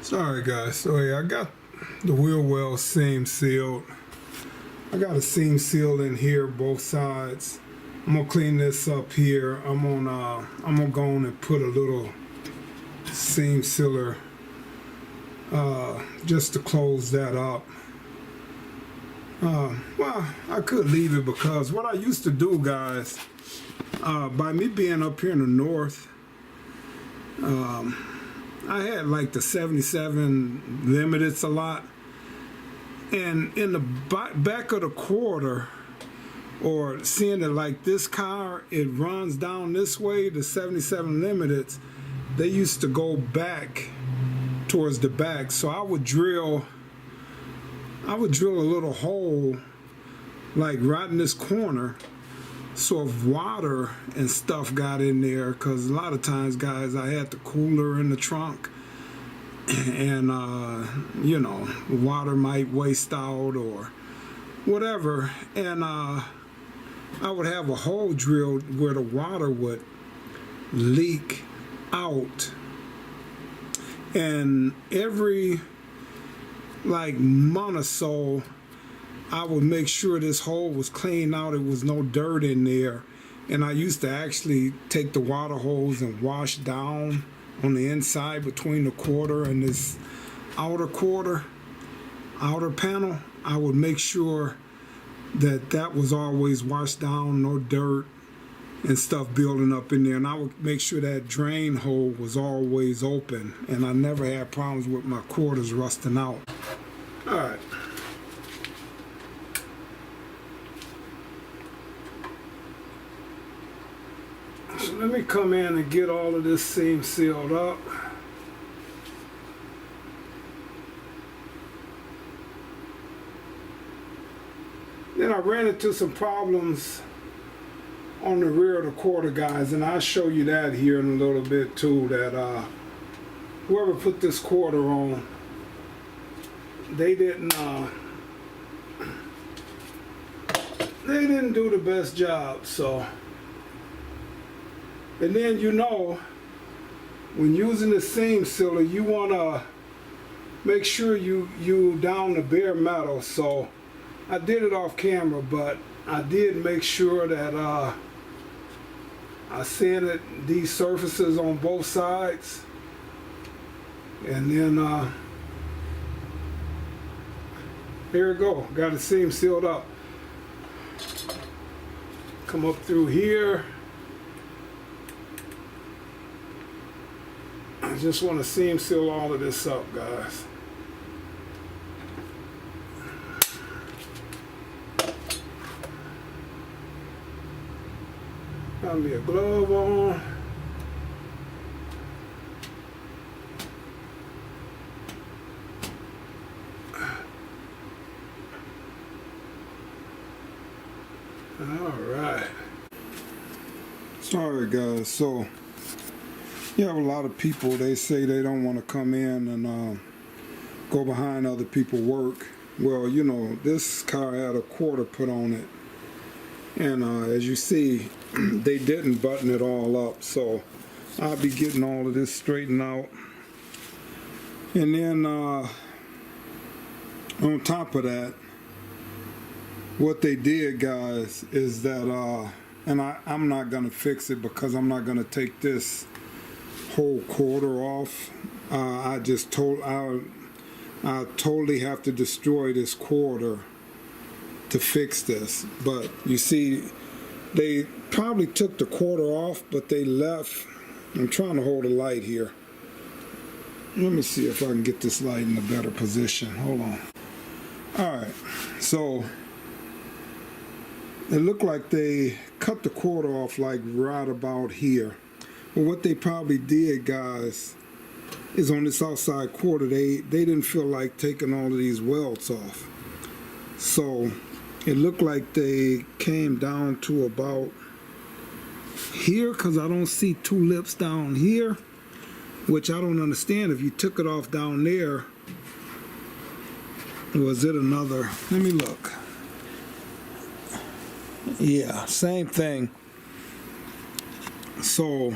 Sorry guys, so yeah, I got the wheel well seam sealed. I got a seam seal in here, both sides. I'm gonna clean this up here. I'm gonna go on and put a little seam sealer just to close that up. Well, I could leave it because what I used to do, guys, by me being up here in the north, I had like the 77 limiteds a lot, and in the back of the quarter, or seeing it like this car, it runs down this way, the 77 limiteds, they used to go back towards the back. So I would drill a little hole like right in this corner, so if water and stuff got in there, because a lot of times, guys, I had the cooler in the trunk, and you know, water might waste out or whatever, and I would have a hole drilled where the water would leak out, and every like month or so I would make sure this hole was cleaned out, it was no dirt in there. And I used to actually take the water hose and wash down on the inside between the quarter and this outer panel. I would make sure that that was always washed down, no dirt and stuff building up in there. And I would make sure that drain hole was always open, and I never had problems with my quarters rusting out. All right. So let me come in and get all of this seam sealed up. Then I ran into some problems on the rear of the quarter, guys, and I'll show you that here in a little bit too, that whoever put this quarter on, they didn't do the best job. So, and then, you know, when using the seam sealer, you want to make sure you down the bare metal. So I did it off camera, but I did make sure that I sanded these surfaces on both sides, and then there we go, got the seam sealed up. Come up through here. I just want to seam seal all of this up, guys. Got me a glove on. All right. Sorry, guys. So you have a lot of people, they say they don't want to come in and go behind other people's work. Well, you know, this car had a quarter put on it, and as you see, they didn't button it all up. So I'll be getting all of this straightened out, and then on top of that, what they did, guys, is that and I'm not gonna fix it because I'm not gonna take this whole quarter off. I totally have to destroy this quarter to fix this. But you see, they probably took the quarter off, but they left. I'm trying to hold a light here. Let me see if I can get this light in a better position. Hold on. All right, so it looked like they cut the quarter off like right about here. Well, what they probably did, guys, is on this outside quarter, they didn't feel like taking all of these welds off. So it looked like they came down to about here, because I don't see two lips down here, which I don't understand. If you took it off down there, was it another? Let me look. Yeah, same thing. So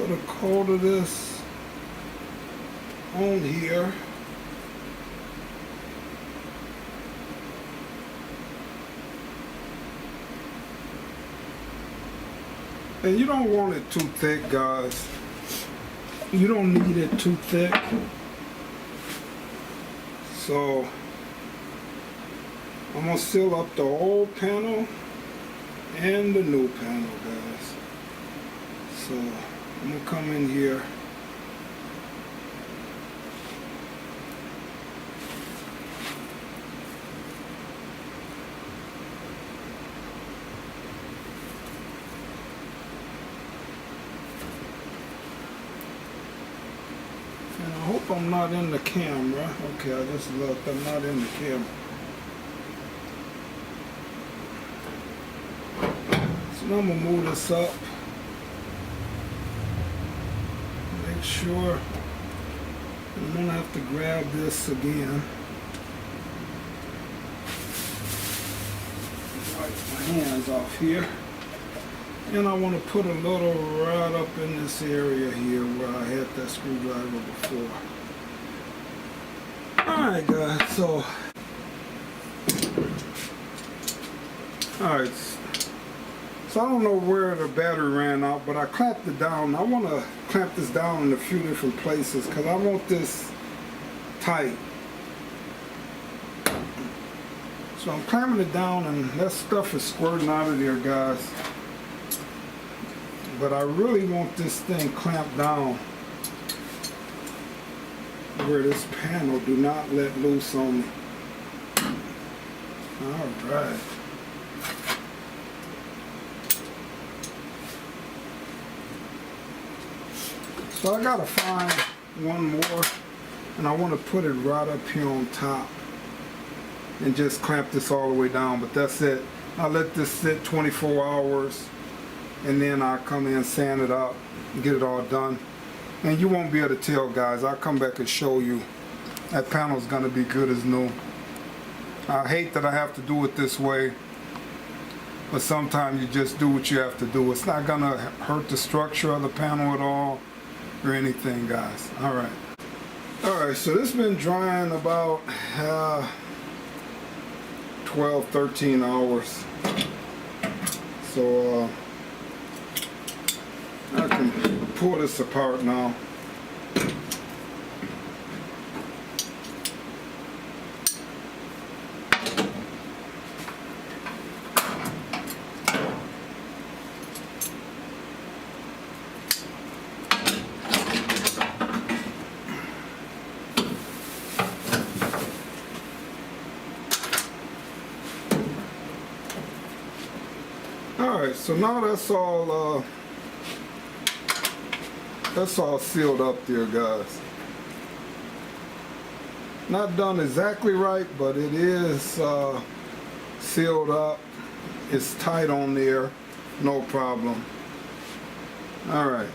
put a coat of this on here. And you don't want it too thick, guys. You don't need it too thick. So I'm gonna seal up the old panel and the new panel, guys. So I'm gonna come in here. And I hope I'm not in the camera. Okay, I just looked. I'm not in the camera. So now I'm going to move this up. Make sure I'm going to have to grab this again. Wipe my hands off here. And I want to put a little right up in this area here where I had that screwdriver before. Alright guys, so alright, so I don't know where the battery ran out, but I clamped it down. I want to clamp this down in a few different places because I want this tight. So I'm clamping it down and that stuff is squirting out of there, guys. But I really want this thing clamped down where this panel do not let loose on me. Alright. So I gotta find one more and I want to put it right up here on top and just clamp this all the way down, but that's it. I'll let this sit 24 hours and then I'll come in, sand it up, and get it all done. And you won't be able to tell, guys. I'll come back and show you. That panel's gonna be good as new. I hate that I have to do it this way, but sometimes you just do what you have to do. It's not gonna hurt the structure of the panel at all or anything, guys. Alright. Alright, so this has been drying about 12, 13 hours. So I can pull this apart now. Alright, so now that's all sealed up there, guys. Not done exactly right, but it is sealed up. It's tight on there, no problem. Alright.